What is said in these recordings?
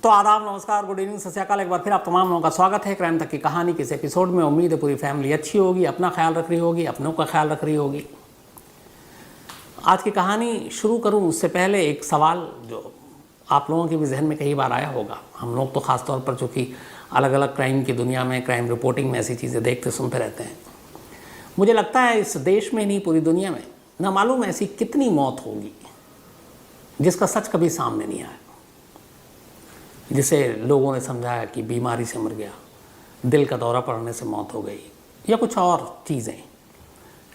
तो आदाब, नमस्कार, गुड इवनिंग, सत श्री अकाल। एक बार फिर आप तमाम लोगों का स्वागत है क्राइम तक की कहानी के इस एपिसोड में। उम्मीद है पूरी फैमिली अच्छी होगी, अपना ख्याल रख रही होगी, अपनों का ख्याल रख रही होगी। आज की कहानी शुरू करूं उससे पहले एक सवाल जो आप लोगों के भी जहन में कई बार आया होगा। हम लोग तो ख़ास तौर पर चूँकि अलग अलग क्राइम की दुनिया में, क्राइम रिपोर्टिंग में ऐसी चीज़ें देखते सुनते रहते हैं। मुझे लगता है इस देश में नहीं, पूरी दुनिया में ना मालूम ऐसी कितनी मौत होगी जिसका सच कभी सामने नहीं आया, जिसे लोगों ने समझाया कि बीमारी से मर गया, दिल का दौरा पड़ने से मौत हो गई या कुछ और चीज़ें,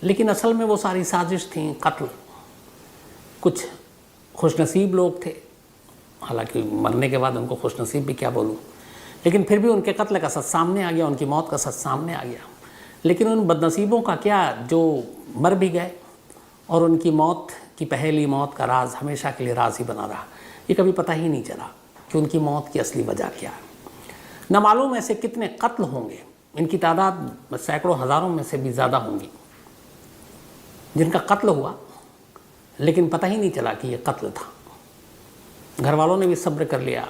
लेकिन असल में वो सारी साजिश थी, कत्ल। कुछ खुशनसीब लोग थे, हालांकि मरने के बाद उनको खुशनसीब भी क्या बोलूँ, लेकिन फिर भी उनके कत्ल का सच सामने आ गया, उनकी मौत का सच सामने आ गया। लेकिन उन बदनसीबों का क्या जो मर भी गए और उनकी मौत की पहली मौत का राज हमेशा के लिए राज ही बना रहा। ये कभी पता ही नहीं चला कि उनकी मौत की असली वजह क्या है। न मालूम ऐसे कितने कत्ल होंगे, इनकी तादाद सैकड़ों हज़ारों में से भी ज़्यादा होंगी, जिनका कत्ल हुआ लेकिन पता ही नहीं चला कि ये कत्ल था। घर वालों ने भी सब्र कर लिया,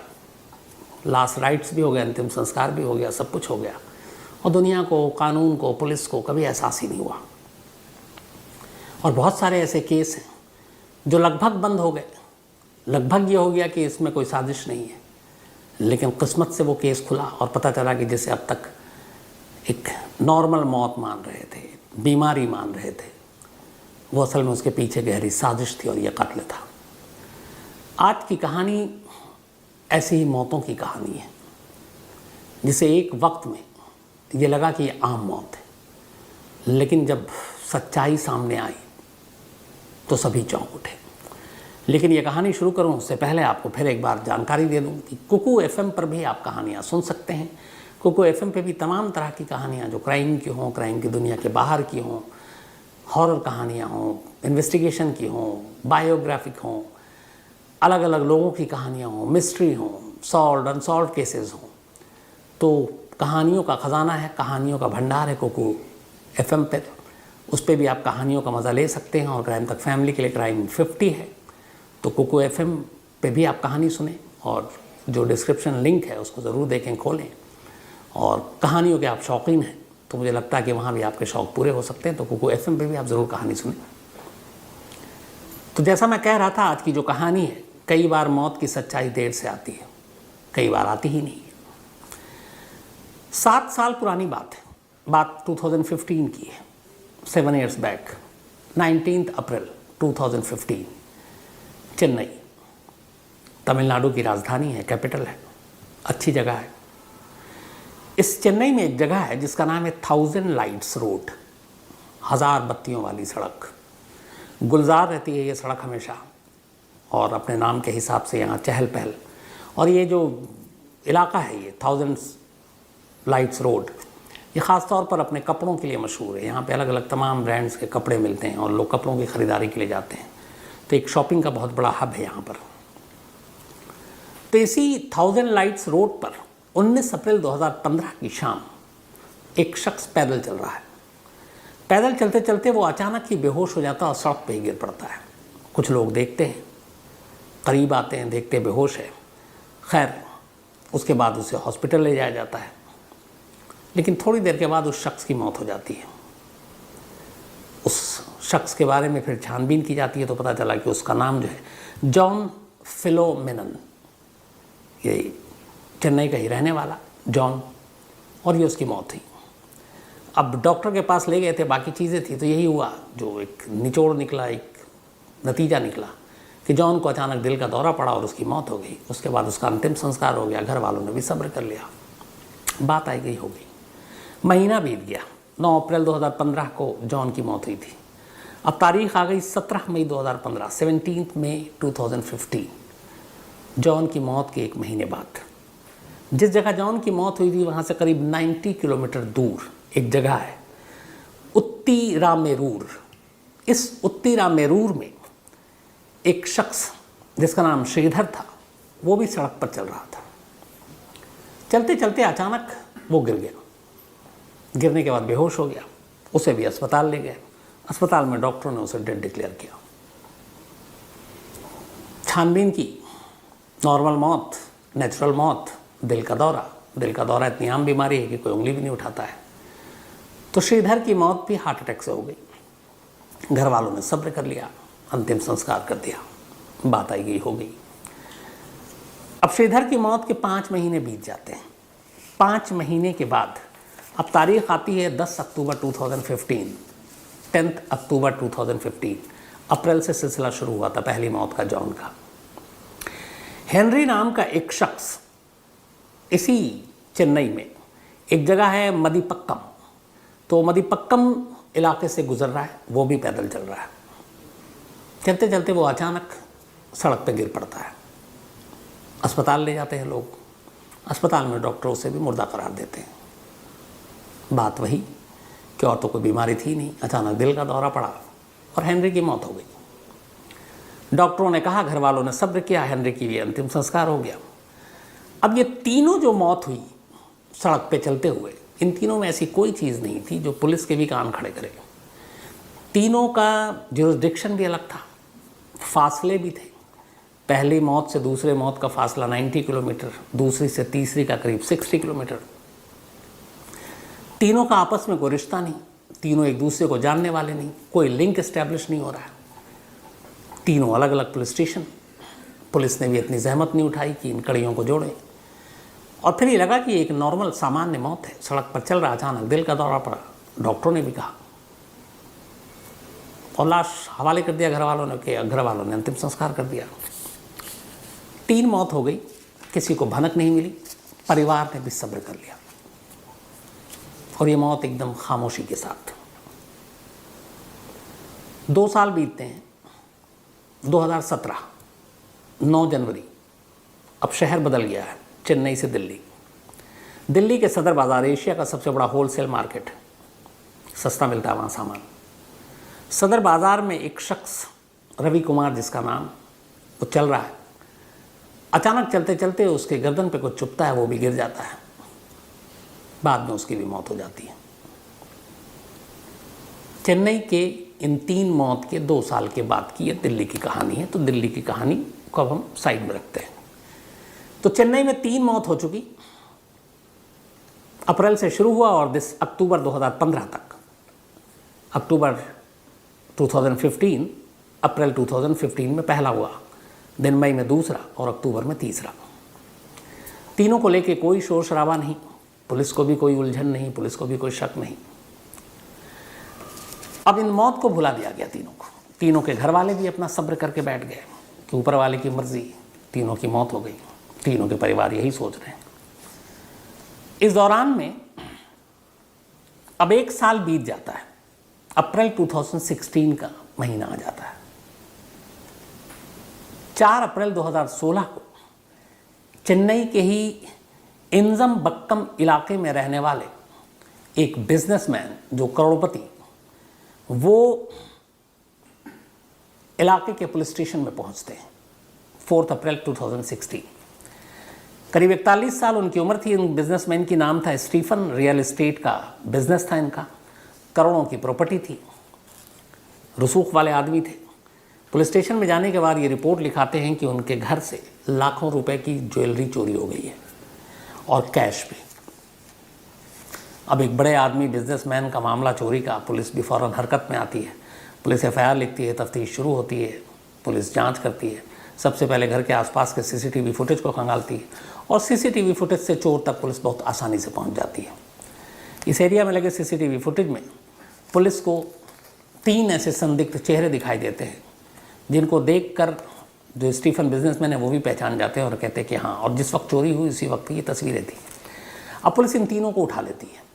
लास्ट राइट्स भी हो गए, अंतिम संस्कार भी हो गया, सब कुछ हो गया, और दुनिया को, कानून को, पुलिस को कभी एहसास ही नहीं हुआ। और बहुत सारे ऐसे केस हैं जो लगभग बंद हो गए। लगभग ये हो गया कि इसमें कोई साजिश नहीं है, लेकिन किस्मत से वो केस खुला और पता चला कि जिसे अब तक एक नॉर्मल मौत मान रहे थे, बीमारी मान रहे थे, वो असल में उसके पीछे गहरी साजिश थी और ये कत्ल था। आज की कहानी ऐसी ही मौतों की कहानी है, जिसे एक वक्त में ये लगा कि ये आम मौत है, लेकिन जब सच्चाई सामने आई तो सभी चौंक उठे। लेकिन ये कहानी शुरू करूं उससे पहले आपको फिर एक बार जानकारी दे दूं कि कुकू एफएम पर भी आप कहानियां सुन सकते हैं। कुकू एफएम पे भी तमाम तरह की कहानियां जो क्राइम की हों, क्राइम की दुनिया के बाहर की हों, हॉरर कहानियां हों, इन्वेस्टिगेशन की हों, बायोग्राफिक हों, अलग अलग लोगों की कहानियां हों, मिस्ट्री हों, सॉल्व्ड अनसॉल्व्ड केसेस हों, तो कहानियों का ख़जाना है, कहानियों का भंडार है कुकू एफएम पर। उस पर भी आप कहानियों का मज़ा ले सकते हैं। और क्राइम तक फैमिली के लिए क्राइम 50 है, तो कुकू एफएम पे भी आप कहानी सुनें, और जो डिस्क्रिप्शन लिंक है उसको ज़रूर देखें, खोलें। और कहानियों के आप शौकीन हैं तो मुझे लगता है कि वहाँ भी आपके शौक़ पूरे हो सकते हैं, तो कुकू एफएम पे भी आप ज़रूर कहानी सुनें। तो जैसा मैं कह रहा था, आज की जो कहानी है, कई बार मौत की सच्चाई देर से आती है, कई बार आती ही नहीं है। 7 साल पुरानी बात है, बात 2015 की है, 7 years बैक, 19 अप्रैल 2015, चेन्नई, तमिलनाडु की राजधानी है, कैपिटल है, अच्छी जगह है। इस चेन्नई में एक जगह है जिसका नाम है 1000 लाइट्स रोड, 1000 बत्तियों वाली सड़क। गुलजार रहती है ये सड़क हमेशा, और अपने नाम के हिसाब से यहाँ चहल पहल। और ये जो इलाका है, ये 1000 लाइट्स रोड, ये ख़ास तौर पर अपने कपड़ों के लिए मशहूर है। यहाँ पे अलग अलग तमाम ब्रांड्स के कपड़े मिलते हैं और लोग कपड़ों की ख़रीदारी के लिए जाते हैं, तो एक शॉपिंग का बहुत बड़ा हब है यहाँ पर। तो इसी 1000 लाइट्स रोड पर 19 अप्रैल 2015 की शाम एक शख्स पैदल चल रहा है। पैदल चलते चलते वो अचानक ही बेहोश हो जाता है और सड़क पे ही गिर पड़ता है। कुछ लोग देखते हैं, करीब आते हैं, देखते बेहोश है। खैर, उसके बाद उसे हॉस्पिटल ले जाया जाता है, लेकिन थोड़ी देर के बाद उस शख्स की मौत हो जाती है। उस शख्स के बारे में फिर छानबीन की जाती है तो पता चला कि उसका नाम जो है जॉन फिलोमेनन, ये चेन्नई का ही रहने वाला जॉन, और ये उसकी मौत हुई। अब डॉक्टर के पास ले गए थे, बाकी चीज़ें थी, तो यही हुआ जो एक निचोड़ निकला, एक नतीजा निकला कि जॉन को अचानक दिल का दौरा पड़ा और उसकी मौत हो गई। उसके बाद उसका अंतिम संस्कार हो गया, घर वालों ने भी सब्र कर लिया, बात आई गई हो गई। महीना बीत गया, 9 अप्रैल 2015 को जॉन की मौत हुई थी। अब तारीख आ गई 17 मई 2015, 17 मई 2015, जॉन की मौत के 1 महीने बाद। जिस जगह जॉन की मौत हुई थी वहाँ से करीब 90 किलोमीटर दूर एक जगह है, उत्तीरामेरूर। इस उत्तीरामेरूर में एक शख्स जिसका नाम श्रीधर था, वो भी सड़क पर चल रहा था। चलते चलते अचानक वो गिर गया। गिरने के बाद बेहोश हो गया, उसे भी अस्पताल ले गए। अस्पताल में डॉक्टरों ने उसे डेड डिक्लेयर किया। छानबीन की, नॉर्मल मौत, नेचुरल मौत, दिल का दौरा। दिल का दौरा इतनी आम बीमारी है कि कोई उंगली भी नहीं उठाता है। तो श्रीधर की मौत भी हार्ट अटैक से हो गई। घर वालों ने सब्र कर लिया, अंतिम संस्कार कर दिया, बात आई गई हो गई। अब श्रीधर की मौत के 5 महीने बीत जाते हैं। 5 महीने के बाद अब तारीख आती है 10 अक्टूबर 2015, 10 अक्टूबर 2015। अप्रैल से सिलसिला शुरू हुआ था पहली मौत का, जॉन का। हेनरी नाम का एक शख्स इसी चेन्नई में एक जगह है मदीपक्कम, तो मदीपक्कम इलाके से गुजर रहा है, वो भी पैदल चल रहा है। चलते चलते वो अचानक सड़क पे गिर पड़ता है। अस्पताल ले जाते हैं लोग, अस्पताल में डॉक्टर उसे भी मुर्दा करार देते हैं। बात वही कि और तो कोई बीमारी थी नहीं, अचानक दिल का दौरा पड़ा और हेनरी की मौत हो गई। डॉक्टरों ने कहा, घर वालों ने सब्र किया, हेनरी की भी अंतिम संस्कार हो गया। अब ये तीनों जो मौत हुई सड़क पे चलते हुए, इन तीनों में ऐसी कोई चीज़ नहीं थी जो पुलिस के भी कान खड़े करे। तीनों का जुरिसडिक्शन भी अलग था, फासले भी थे। पहली मौत से दूसरे मौत का फासला 90 किलोमीटर, दूसरी से तीसरी का करीब 60 किलोमीटर। तीनों का आपस में कोई रिश्ता नहीं, तीनों एक दूसरे को जानने वाले नहीं, कोई लिंक एस्टैब्लिश नहीं हो रहा है। तीनों अलग अलग पुलिस स्टेशन। पुलिस ने भी इतनी जहमत नहीं उठाई कि इन कड़ियों को जोड़े। और फिर ये लगा कि एक नॉर्मल सामान्य मौत है, सड़क पर चल रहा, अचानक दिल का दौरा पड़ा। डॉक्टरों ने भी कहा और लाश हवाले कर दिया घर वालों ने, कि घर वालों ने अंतिम संस्कार कर दिया। 3 मौत हो गई, किसी को भनक नहीं मिली, परिवार ने भी सब्र कर लिया। और ये मौत एकदम खामोशी के साथ। 2 साल बीतते हैं। 2017 9 जनवरी। अब शहर बदल गया है, चेन्नई से दिल्ली। दिल्ली के सदर बाज़ार एशिया का सबसे बड़ा होलसेल मार्केट, सस्ता मिलता है वहाँ सामान। सदर बाज़ार में एक शख्स रवि कुमार जिसका नाम, वो चल रहा है। अचानक चलते चलते उसके गर्दन पे कुछ चुभता है, वो भी गिर जाता है। बाद में उसकी भी मौत हो जाती है। चेन्नई के इन 3 मौत के 2 साल के बाद की ये दिल्ली की कहानी है। तो दिल्ली की कहानी को अब हम साइड में रखते हैं। तो चेन्नई में 3 मौत हो चुकी। अप्रैल से शुरू हुआ और अक्टूबर 2015 तक, अक्टूबर 2015, अप्रैल 2015 में पहला हुआ, दिन मई में दूसरा और अक्टूबर में तीसरा। तीनों को लेके कोई शोर शराबा नहीं, पुलिस को भी कोई उलझन नहीं, पुलिस को भी कोई शक नहीं। अब इन मौत को भुला दिया गया तीनों को। तीनों के घर वाले भी अपना सब्र करके बैठ गए कि ऊपर वाले की मर्जी, तीनों की मौत हो गई। तीनों के परिवार यही सोच रहे हैं। इस दौरान में अब 1 साल बीत जाता है। अप्रैल 2016 का महीना आ जाता है। 4 अप्रैल 2016 को चेन्नई के ही इंजम बक्कम इलाके में रहने वाले एक बिजनेसमैन जो करोड़पति, वो इलाके के पुलिस स्टेशन में पहुंचते हैं। 4 अप्रैल 2016। करीब 41 साल उनकी उम्र थी। इन बिजनेसमैन की नाम था स्टीफन। रियल एस्टेट का बिजनेस था इनका, करोड़ों की प्रॉपर्टी थी, रसूख वाले आदमी थे। पुलिस स्टेशन में जाने के बाद ये रिपोर्ट लिखाते हैं कि उनके घर से लाखों रुपए की ज्वेलरी चोरी हो गई है और कैश भी। अब एक बड़े आदमी बिजनेसमैन का मामला चोरी का, पुलिस भी फ़ौरन हरकत में आती है। पुलिस एफआईआर लिखती है, तफ्तीश शुरू होती है, पुलिस जांच करती है। सबसे पहले घर के आसपास के सीसीटीवी फुटेज को खंगालती है और सीसीटीवी फुटेज से चोर तक पुलिस बहुत आसानी से पहुंच जाती है। इस एरिया में लगे सीसीटीवी फुटेज में पुलिस को 3 ऐसे संदिग्ध चेहरे दिखाई देते हैं जिनको देखकर जो स्टीफन बिजनेसमैन है वो भी पहचान जाते हैं और कहते हैं कि हाँ, और जिस वक्त चोरी हुई उसी वक्त की ये तस्वीरें थी। अब पुलिस इन तीनों को उठा लेती है।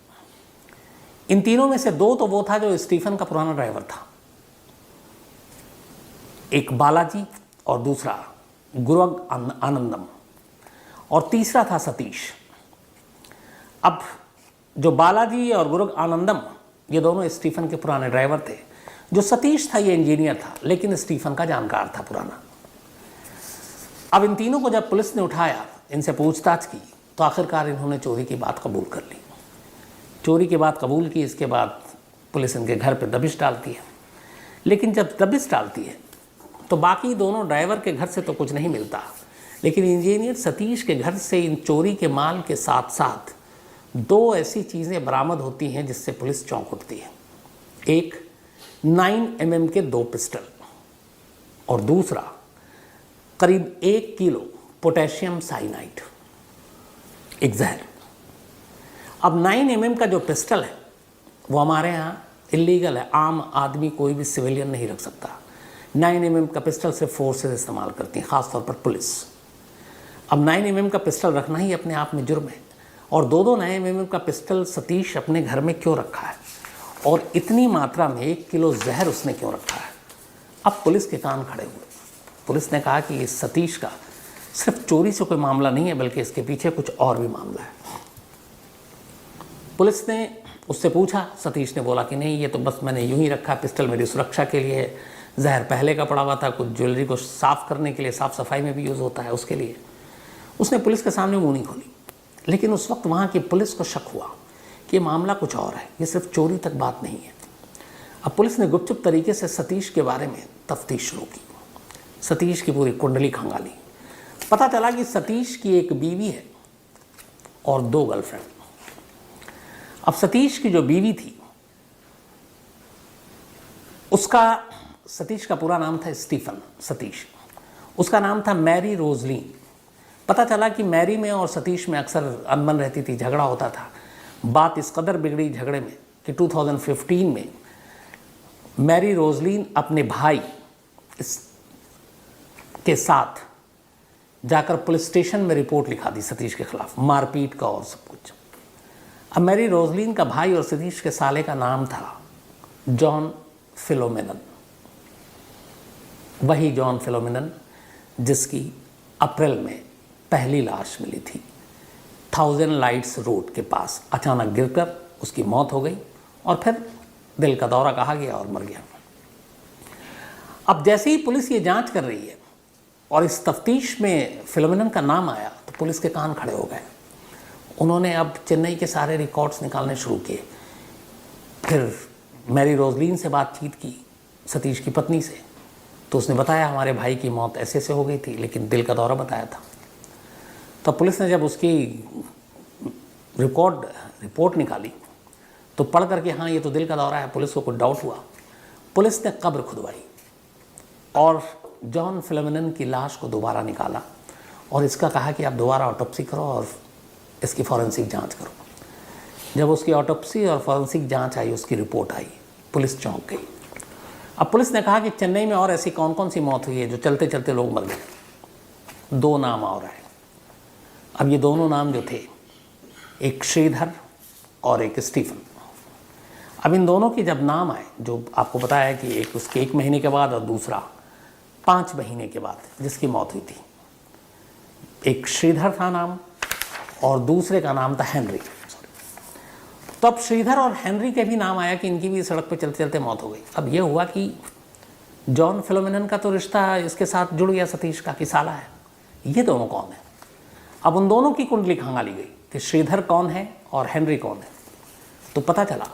इन तीनों में से 2 तो वो था जो स्टीफन का पुराना ड्राइवर था, एक बालाजी और दूसरा गुरग आनंदम, और तीसरा था सतीश। अब जो बालाजी और गुरग आनंदम ये दोनों स्टीफन के पुराने ड्राइवर थे। जो सतीश था ये इंजीनियर था, लेकिन स्टीफन का जानकार था पुराना। अब इन तीनों को जब पुलिस ने उठाया, इनसे पूछताछ की, तो आखिरकार इन्होंने चोरी की बात कबूल कर ली। चोरी की बात कबूल की, इसके बाद पुलिस इनके घर पे दबिश डालती है। लेकिन जब दबिश डालती है तो बाकी दोनों ड्राइवर के घर से तो कुछ नहीं मिलता, लेकिन इंजीनियर सतीश के घर से इन चोरी के माल के साथ साथ 2 ऐसी चीज़ें बरामद होती हैं जिससे पुलिस चौंक उठती है। एक 9mm के 2 पिस्टल और दूसरा करीब 1 किलो पोटेशियम साइनाइड, एक जहर। अब 9mm का जो पिस्टल है वो हमारे यहाँ इलीगल है, आम आदमी कोई भी सिविलियन नहीं रख सकता। 9mm का पिस्टल सिर्फ फोर्सेस इस्तेमाल करती हैं, ख़ासतौर पर पुलिस। अब 9mm का पिस्टल रखना ही अपने आप में जुर्म है, और 2-2 9mm का पिस्टल सतीश अपने घर में क्यों रखा है और इतनी मात्रा में 1 किलो जहर उसने क्यों रखा है। अब पुलिस के कान खड़े हुए। पुलिस ने कहा कि इस सतीश का सिर्फ चोरी से कोई मामला नहीं है, बल्कि इसके पीछे कुछ और भी मामला है। पुलिस ने उससे पूछा, सतीश ने बोला कि नहीं, ये तो बस मैंने यूं ही रखा, पिस्टल मेरी सुरक्षा के लिए है, जहर पहले का पड़ा हुआ था, कुछ ज्वेलरी को साफ़ करने के लिए, साफ़ सफाई में भी यूज़ होता है, उसके लिए। उसने पुलिस के सामने मुँह नहीं खोली। लेकिन उस वक्त वहाँ की पुलिस को शक हुआ कि मामला कुछ और है, ये सिर्फ चोरी तक बात नहीं है। अब पुलिस ने गुपचुप तरीके से सतीश के बारे में तफ्तीश शुरू की, सतीश की पूरी कुंडली खंगाली। पता चला कि सतीश की एक बीवी है और 2 गर्लफ्रेंड। अब सतीश की जो बीवी थी सतीश का पूरा नाम था स्टीफन सतीश, उसका नाम था मैरी रोजलीन। पता चला कि मैरी में और सतीश में अक्सर अनबन रहती थी, झगड़ा होता था। बात इस कदर बिगड़ी झगड़े में कि 2015 में मैरी रोजलीन अपने भाई के साथ जाकर पुलिस स्टेशन में रिपोर्ट लिखा दी सतीश के खिलाफ, मारपीट का और सब कुछ। अब मैरी रोजलीन का भाई और सतीश के साले का नाम था जॉन फिलोमेनन, वही जॉन फिलोमेनन जिसकी अप्रैल में पहली लाश मिली थी 1000 लाइट्स रोड के पास। अचानक गिरकर उसकी मौत हो गई और फिर दिल का दौरा कहा गया और मर गया। अब जैसे ही पुलिस ये जांच कर रही है और इस तफ्तीश में फिलोमेनन का नाम आया तो पुलिस के कान खड़े हो गए। उन्होंने अब चेन्नई के सारे रिकॉर्ड्स निकालने शुरू किए। फिर मैरी रोजलीन से बातचीत की, सतीश की पत्नी से, तो उसने बताया हमारे भाई की मौत ऐसे से हो गई थी, लेकिन दिल का दौरा बताया था। तो पुलिस ने जब उसकी रिपोर्ट निकाली तो पढ़ करके हाँ ये तो दिल का दौरा है, पुलिस को कुछ डाउट हुआ। पुलिस ने कब्र खुदवाई और जॉन फिलोमेनन की लाश को दोबारा निकाला और इसका कहा कि आप दोबारा ऑटोप्सी करो और इसकी फॉरेंसिक जांच करो। जब उसकी ऑटोप्सी और फॉरेंसिक जांच आई, उसकी रिपोर्ट आई, पुलिस चौंक गई। अब पुलिस ने कहा कि चेन्नई में और ऐसी कौन कौन सी मौत हुई है जो चलते चलते लोग मर गए। 2 नाम और आए। अब ये दोनों नाम जो थे, एक श्रीधर और एक स्टीफन। अब इन दोनों के जब नाम आए, जो आपको बताया कि एक उसके 1 महीने के बाद और दूसरा 5 महीने के बाद जिसकी मौत हुई थी, एक श्रीधर था नाम और दूसरे का नाम था हेनरी। तो अब श्रीधर और हेनरी के भी नाम आया कि इनकी भी सड़क पर चलते चलते मौत हो गई। अब ये हुआ कि जॉन फिलोमेनन का तो रिश्ता इसके साथ जुड़ गया सतीश का कि साला है, ये दोनों कौन है। अब उन दोनों की कुंडली खंगाली गई कि श्रीधर कौन है और हेनरी कौन है। तो पता चला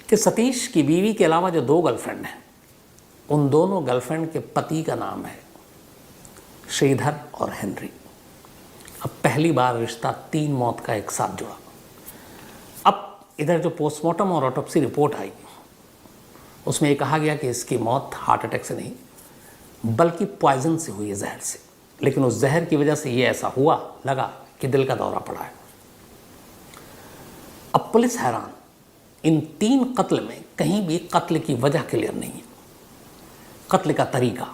कि सतीश की बीवी के अलावा जो 2 गर्लफ्रेंड हैं, उन दोनों गर्लफ्रेंड के पति का नाम है श्रीधर और हेनरी। अब पहली बार रिश्ता 3 मौत का एक साथ जुड़ा। अब इधर जो पोस्टमार्टम और ऑटोप्सी रिपोर्ट आई, उसमें ये कहा गया कि इसकी मौत हार्ट अटैक से नहीं बल्कि पॉइजन से हुई है, जहर से। लेकिन उस जहर की वजह से ये ऐसा हुआ लगा कि दिल का दौरा पड़ा है। अब पुलिस हैरान, इन 3 कत्ल में कहीं भी कत्ल की वजह क्लियर नहीं है, कत्ल का तरीका।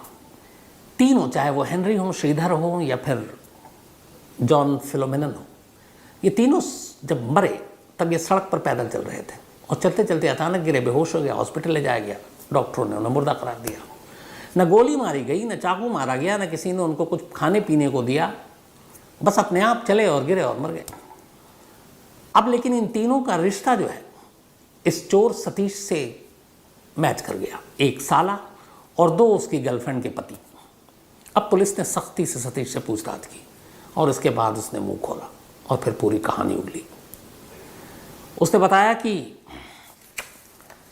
तीनों, चाहे वो हेनरी हो, श्रीधर हो या फिर जॉन फिलोमेनन हो, ये तीनों जब मरे तब ये सड़क पर पैदल चल रहे थे और चलते चलते अचानक गिरे, बेहोश हो गया, हॉस्पिटल ले जाया गया। डॉक्टरों ने उन्हें मुर्दा करार दिया। न गोली मारी गई, न चाकू मारा गया, न किसी ने उनको कुछ खाने पीने को दिया, बस अपने आप चले और गिरे और मर गए। अब लेकिन इन तीनों का रिश्ता जो है इस चोर सतीश से मैच कर गया, 1 साला और 2 उसकी गर्लफ्रेंड के पति। अब पुलिस ने सख्ती से सतीश से पूछताछ की और इसके बाद उसने मुंह खोला और फिर पूरी कहानी उगली। उसने बताया कि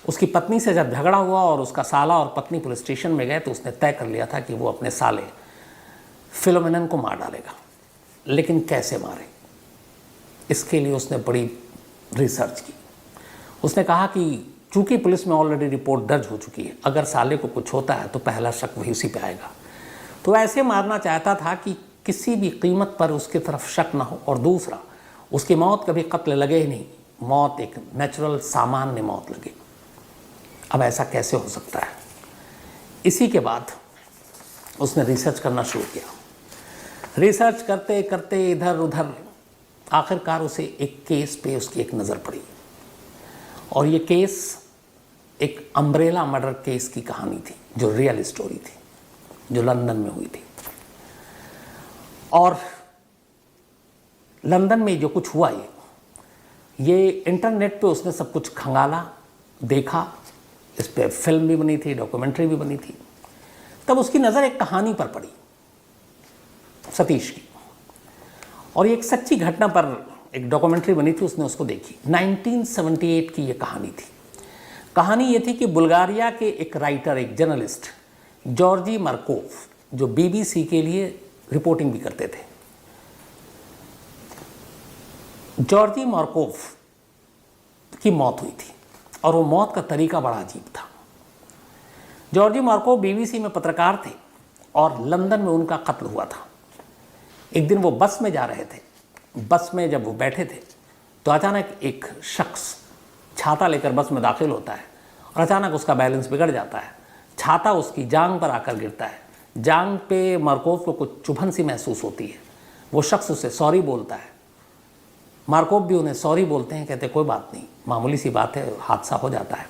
उसकी पत्नी से जब झगड़ा हुआ और उसका साला और पत्नी पुलिस स्टेशन में गए तो उसने तय कर लिया था कि वो अपने साले फिलोमेनन को मार डालेगा। लेकिन कैसे मारे, इसके लिए उसने बड़ी रिसर्च की। उसने कहा कि चूंकि पुलिस में ऑलरेडी रिपोर्ट दर्ज हो चुकी है, अगर साले को कुछ होता है तो पहला शक वही उसी पे आएगा। तो ऐसे मारना चाहता था कि किसी भी कीमत पर उसकी तरफ शक ना हो, और दूसरा उसकी मौत कभी कत्ल लगे ही नहीं, मौत एक नेचुरल सामान्य मौत लगे। अब ऐसा कैसे हो सकता है? इसी के बाद उसने रिसर्च करना शुरू किया। रिसर्च करते करते इधर उधर आखिरकार उसे एक केस पे उसकी एक नज़र पड़ी, और ये केस एक अम्ब्रेला मर्डर केस की कहानी थी, जो रियल स्टोरी थी, जो लंदन में हुई थी। और लंदन में जो कुछ हुआ, ये इंटरनेट पे उसने सब कुछ खंगाला, देखा, इस पे फिल्म भी बनी थी, डॉक्यूमेंट्री भी बनी थी। तब उसकी नज़र एक कहानी पर पड़ी, सतीश की, और ये एक सच्ची घटना पर एक डॉक्यूमेंट्री बनी थी, उसने उसको देखी। 1978 की ये कहानी थी। कहानी ये थी कि बुल्गारिया के एक राइटर, एक जर्नलिस्ट जॉर्जी मार्कोव, जो बीबीसी के लिए रिपोर्टिंग भी करते थे, जॉर्जी मार्कोव की मौत हुई थी, और वो मौत का तरीका बड़ा अजीब था। जॉर्जी मार्कोव बीबीसी में पत्रकार थे, और लंदन में उनका कत्ल हुआ था। एक दिन वो बस में जा रहे थे, बस में जब वो बैठे थे तो अचानक एक शख्स छाता लेकर बस में दाखिल होता है, और अचानक उसका बैलेंस बिगड़ जाता है, छाता उसकी जांघ पर आकर गिरता है। जांघ पे मार्कोव को कुछ चुभन सी महसूस होती है। वो शख्स उसे सॉरी बोलता है, मार्कोव भी उन्हें सॉरी बोलते हैं, कहते कोई बात नहीं, मामूली सी बात है, हादसा हो जाता है।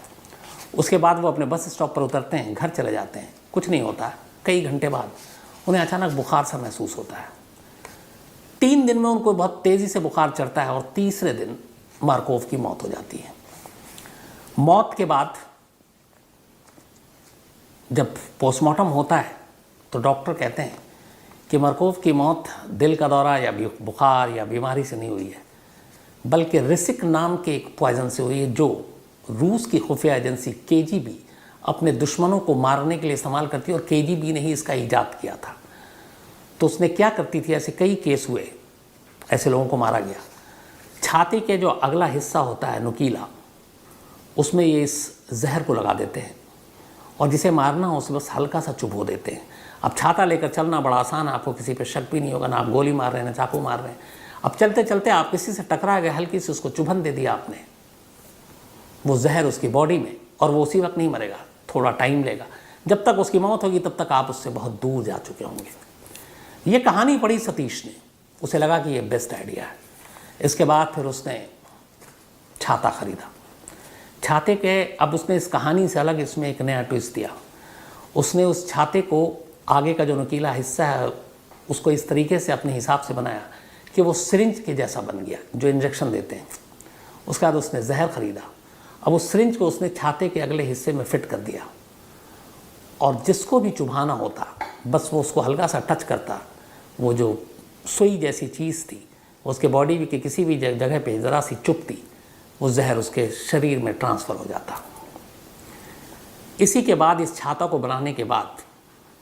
उसके बाद वो अपने बस स्टॉप पर उतरते हैं, घर चले जाते हैं, कुछ नहीं होता। कई घंटे बाद उन्हें अचानक बुखार सा महसूस होता है। 3 दिन में उनको बहुत तेज़ी से बुखार चढ़ता है, और तीसरे दिन मार्कोव की मौत हो जाती है। मौत के बाद जब पोस्टमार्टम होता है तो डॉक्टर कहते हैं कि मार्कोव की मौत दिल का दौरा या बुखार या बीमारी से नहीं हुई है, बल्कि रिसिक नाम के एक पॉइजन से हुई है, जो रूस की खुफिया एजेंसी केजीबी अपने दुश्मनों को मारने के लिए इस्तेमाल करती है, और केजीबी ने ही इसका ईजाद किया था। तो उसने क्या करती थी, ऐसे कई केस हुए, ऐसे लोगों को मारा गया। छाती के जो अगला हिस्सा होता है नुकीला, उसमें ये इस जहर को लगा देते हैं, और जिसे मारना हो उसे बस हल्का सा चुभो देते हैं। अब छाता लेकर चलना बड़ा आसान है, आपको किसी पे शक भी नहीं होगा, ना आप गोली मार रहे हैं ना चाकू मार रहे हैं। अब चलते चलते आप किसी से टकरा गए, हल्की से उसको चुभन दे दिया आपने, वो जहर उसकी बॉडी में, और वो उसी वक्त नहीं मरेगा, थोड़ा टाइम लेगा। जब तक उसकी मौत होगी तब तक आप उससे बहुत दूर जा चुके होंगे। ये कहानी पढ़ी सतीश ने, उसे लगा कि ये बेस्ट आइडिया है। इसके बाद फिर उसने छाता खरीदा। छाते के अब उसने इस कहानी से अलग इसमें एक नया ट्विस्ट दिया। उसने उस छाते को आगे का जो नुकीला हिस्सा है उसको इस तरीके से अपने हिसाब से बनाया कि वो सिरिंज के जैसा बन गया, जो इंजेक्शन देते हैं। उसके बाद उसने जहर ख़रीदा। अब उस सिरिंज को उसने छाते के अगले हिस्से में फिट कर दिया, और जिसको भी चुभाना होता बस वो उसको हल्का सा टच करता, वो जो सुई जैसी चीज़ थी उसके बॉडी के किसी भी जगह पे ज़रा सी चुभती, वो जहर उसके शरीर में ट्रांसफ़र हो जाता। इसी के बाद इस छाता को बनाने के बाद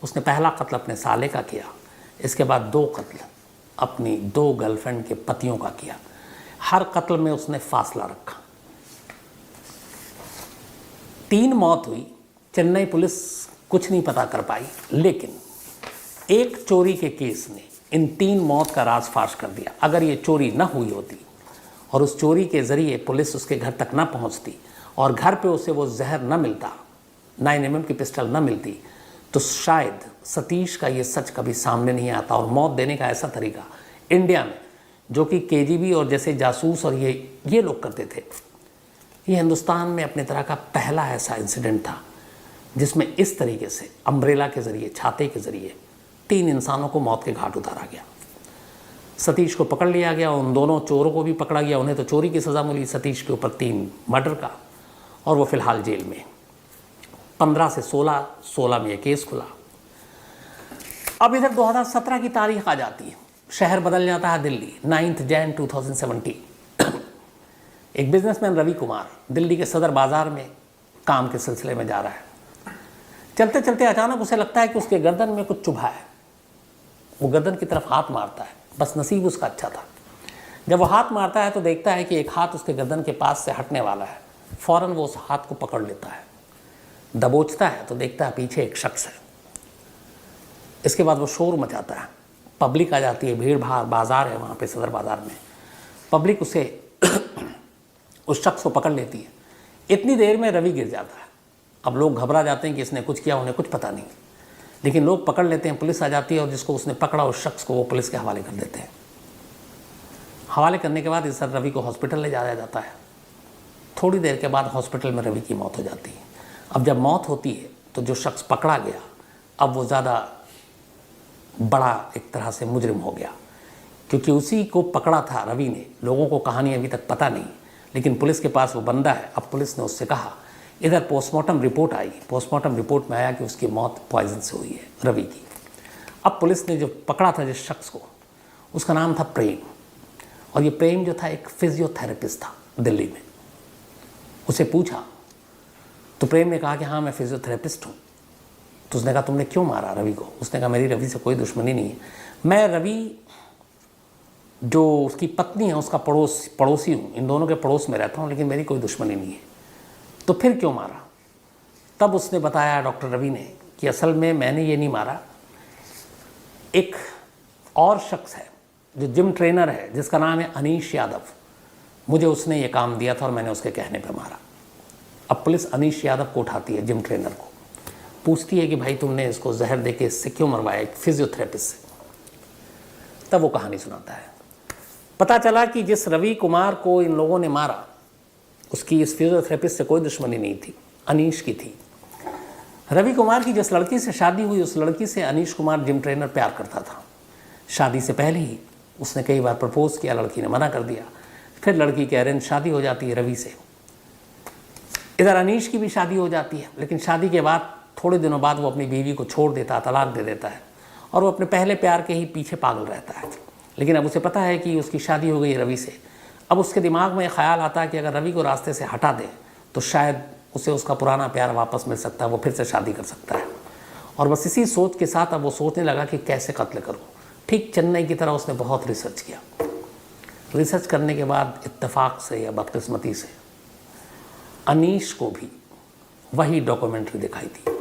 उसने पहला कत्ल अपने साले का किया। इसके बाद 2 कत्ल अपनी 2 गर्लफ्रेंड के पतियों का किया। हर कत्ल में उसने फासला रखा। 3 मौत हुई। चेन्नई पुलिस कुछ नहीं पता कर पाई, लेकिन एक चोरी के केस ने इन 3 मौत का राज फाश कर दिया। अगर ये चोरी न हुई होती और उस चोरी के ज़रिए पुलिस उसके घर तक न पहुंचती और घर पे उसे वो जहर न मिलता, 9mm की पिस्टल न मिलती, तो शायद सतीश का ये सच कभी सामने नहीं आता। और मौत देने का ऐसा तरीका इंडिया में, जो कि केजीबी और जैसे जासूस और ये लोग करते थे, ये हिंदुस्तान में अपने तरह का पहला ऐसा इंसिडेंट था जिसमें इस तरीके से अम्ब्रेला के ज़रिए, छाते के ज़रिए 3 इंसानों को मौत के घाट उतारा गया। सतीश को पकड़ लिया गया, उन दोनों चोरों को भी पकड़ा गया। उन्हें तो चोरी की सज़ा मिली, सतीश के ऊपर 3 मर्डर का, और वो फ़िलहाल जेल में। 15 से 16 में ये केस खुला। अब इधर 2017 की तारीख आ जाती है, शहर बदल जाता है दिल्ली। 9 जनवरी 2017 एक बिजनेसमैन रवि कुमार दिल्ली के सदर बाज़ार में काम के सिलसिले में जा रहा है। चलते चलते अचानक उसे लगता है कि उसके गर्दन में कुछ चुभा है। वो गर्दन की तरफ हाथ मारता है, बस नसीब उसका अच्छा था। जब वो हाथ मारता है तो देखता है कि एक हाथ उसके गर्दन के पास से हटने वाला है, फ़ौरन वो उस हाथ को पकड़ लेता है, दबोचता है तो देखता है पीछे एक शख्स है। इसके बाद वो शोर मचाता है, पब्लिक आ जाती है, भीड़ भाड़, बाज़ार है वहाँ पे, सदर बाज़ार में पब्लिक उसे उस शख्स को पकड़ लेती है। इतनी देर में रवि गिर जाता है। अब लोग घबरा जाते हैं कि इसने कुछ किया, उन्हें कुछ पता नहीं, लेकिन लोग पकड़ लेते हैं, पुलिस आ जाती है और जिसको उसने पकड़ा उस शख्स को वो पुलिस के हवाले कर देते हैं। हवाले करने के बाद इस रवि को हॉस्पिटल ले जाया जाता है। थोड़ी देर के बाद हॉस्पिटल में रवि की मौत हो जाती है। अब जब मौत होती है तो जो शख्स पकड़ा गया अब वो ज़्यादा बड़ा एक तरह से मुजरिम हो गया, क्योंकि उसी को पकड़ा था रवि ने। लोगों को कहानी अभी तक पता नहीं, लेकिन पुलिस के पास वो बंदा है। अब पुलिस ने उससे कहा, इधर पोस्टमार्टम रिपोर्ट आई, पोस्टमार्टम रिपोर्ट में आया कि उसकी मौत पॉइजन से हुई है, रवि की। अब पुलिस ने जो पकड़ा था जिस शख्स को, उसका नाम था प्रेम, और ये प्रेम जो था एक फिजियोथेरेपिस्ट था दिल्ली में। उसे पूछा तो प्रेम ने कहा कि हाँ मैं फिजियोथेरेपिस्ट हूँ। तो उसने कहा तुमने क्यों मारा रवि को? उसने कहा मेरी रवि से कोई दुश्मनी नहीं है, मैं रवि जो उसकी पत्नी है उसका पड़ोसी हूँ, इन दोनों के पड़ोस में रहता हूँ, लेकिन मेरी कोई दुश्मनी नहीं है। तो फिर क्यों मारा? तब उसने बताया, डॉक्टर रवि ने, कि असल में मैंने ये नहीं मारा, एक और शख्स है जो जिम ट्रेनर है जिसका नाम है अनीश यादव, मुझे उसने ये काम दिया था और मैंने उसके कहने पे मारा। अब पुलिस अनीश यादव को उठाती है, जिम ट्रेनर को, पूछती है कि भाई तुमने इसको जहर दे के इससे क्यों मरवाया, एक फिजियोथेरेपिस्ट से। तब वो कहानी सुनाता है। पता चला कि जिस रवि कुमार को इन लोगों ने मारा उसकी इस फिजियोथेरेपिस्ट से कोई दुश्मनी नहीं थी, अनीश की थी। रवि कुमार की जिस लड़की से शादी हुई उस लड़की से अनीश कुमार जिम ट्रेनर प्यार करता था। शादी से पहले ही उसने कई बार प्रपोज किया, लड़की ने मना कर दिया। फिर लड़की की अरेंज शादी हो जाती है रवि से। इधर अनीश की भी शादी हो जाती है, लेकिन शादी के बाद थोड़े दिनों बाद वो अपनी बीवी को छोड़ देता, तलाक दे देता है और वो अपने पहले प्यार के ही पीछे पागल रहता है। लेकिन अब उसे पता है कि उसकी शादी हो गई रवि से। अब उसके दिमाग में ख्याल आता है कि अगर रवि को रास्ते से हटा दे तो शायद उसे उसका पुराना प्यार वापस मिल सकता है, वो फिर से शादी कर सकता है। और बस इसी सोच के साथ अब वो सोचने लगा कि कैसे कत्ल करूँ। ठीक चेन्नई की तरह उसने बहुत रिसर्च किया। रिसर्च करने के बाद इत्तेफाक से या बदकिस्मती से अनीश को भी वही डॉक्यूमेंट्री दिखाई थी,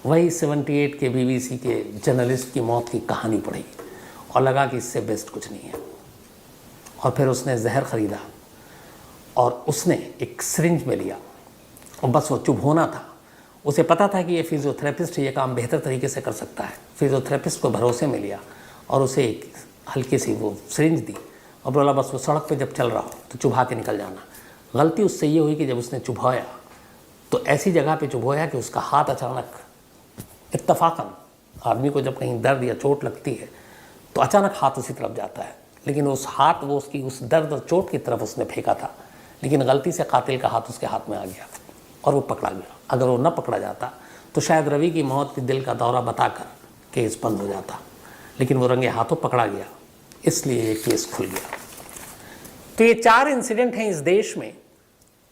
वही 78 के BBC के जर्नलिस्ट की मौत की कहानी पढ़ी और लगा कि इससे बेस्ट कुछ नहीं है। और फिर उसने जहर ख़रीदा और उसने एक सिरिंज में लिया और बस वो चुभोना था। उसे पता था कि ये फिजियोथेरेपिस्ट ये काम बेहतर तरीके से कर सकता है। फिजियोथेरेपिस्ट को भरोसे में लिया और उसे एक हल्की सी वो सिरिंज दी और बोला बस वो सड़क पे जब चल रहा हो तो चुभा के निकल जाना। गलती उससे ये हुई कि जब उसने चुभाया तो ऐसी जगह पे चुभाया कि उसका हाथ अचानक, इत्तफाकन आदमी को जब कहीं दर्द या चोट लगती है तो अचानक हाथ उसी तरफ जाता है, लेकिन उस हाथ वो उसकी उस दर्द और चोट की तरफ उसने फेंका था, लेकिन गलती से कातिल का हाथ उसके हाथ में आ गया और वो पकड़ा गया। अगर वो न पकड़ा जाता तो शायद रवि की मौत की दिल का दौरा बताकर केस बंद हो जाता, लेकिन वो रंगे हाथों पकड़ा गया, इसलिए ये केस खुल गया। तो ये 4 इंसिडेंट हैं इस देश में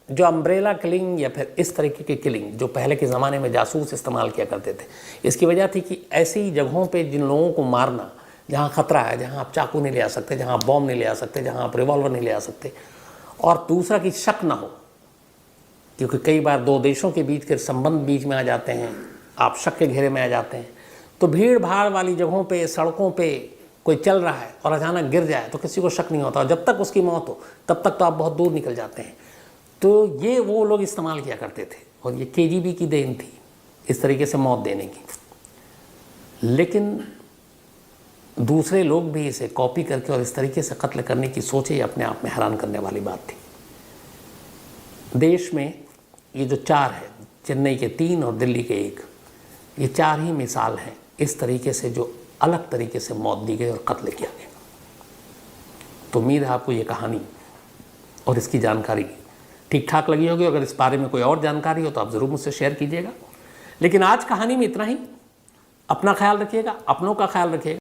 जो अम्ब्रेला किलिंग या फिर इस तरीके की किलिंग जो पहले के ज़माने में जासूस इस्तेमाल किया करते थे। इसकी वजह थी कि ऐसी जगहों पे जिन लोगों को मारना जहाँ ख़तरा है, जहाँ आप चाकू नहीं ले आ सकते, जहाँ आप बॉम्ब नहीं ले आ सकते, जहाँ आप रिवॉल्वर नहीं ले आ सकते, और दूसरा कि शक ना हो, क्योंकि कई बार 2 देशों के बीच के संबंध बीच में आ जाते हैं, आप शक के घेरे में आ जाते हैं। तो भीड़ भाड़ वाली जगहों पे, सड़कों पे कोई चल रहा है और अचानक गिर जाए तो किसी को शक नहीं होता, और जब तक उसकी मौत हो तब तक तो आप बहुत दूर निकल जाते हैं। तो ये वो लोग इस्तेमाल किया करते थे और ये KGB की देन थी इस तरीके से मौत देने की। लेकिन दूसरे लोग भी इसे कॉपी करके और इस तरीके से कत्ल करने की सोचे, ये अपने आप में हैरान करने वाली बात थी। देश में ये जो 4 है, चेन्नई के 3 और दिल्ली के 1, ये 4 ही मिसाल हैं इस तरीके से जो अलग तरीके से मौत दी गई और कत्ल किया गया। तो उम्मीद है आपको ये कहानी और इसकी जानकारी ठीक ठाक लगी होगी। अगर इस बारे में कोई और जानकारी हो तो आप ज़रूर मुझसे शेयर कीजिएगा। लेकिन आज कहानी में इतना ही। अपना ख्याल रखिएगा, अपनों का ख्याल रखिएगा।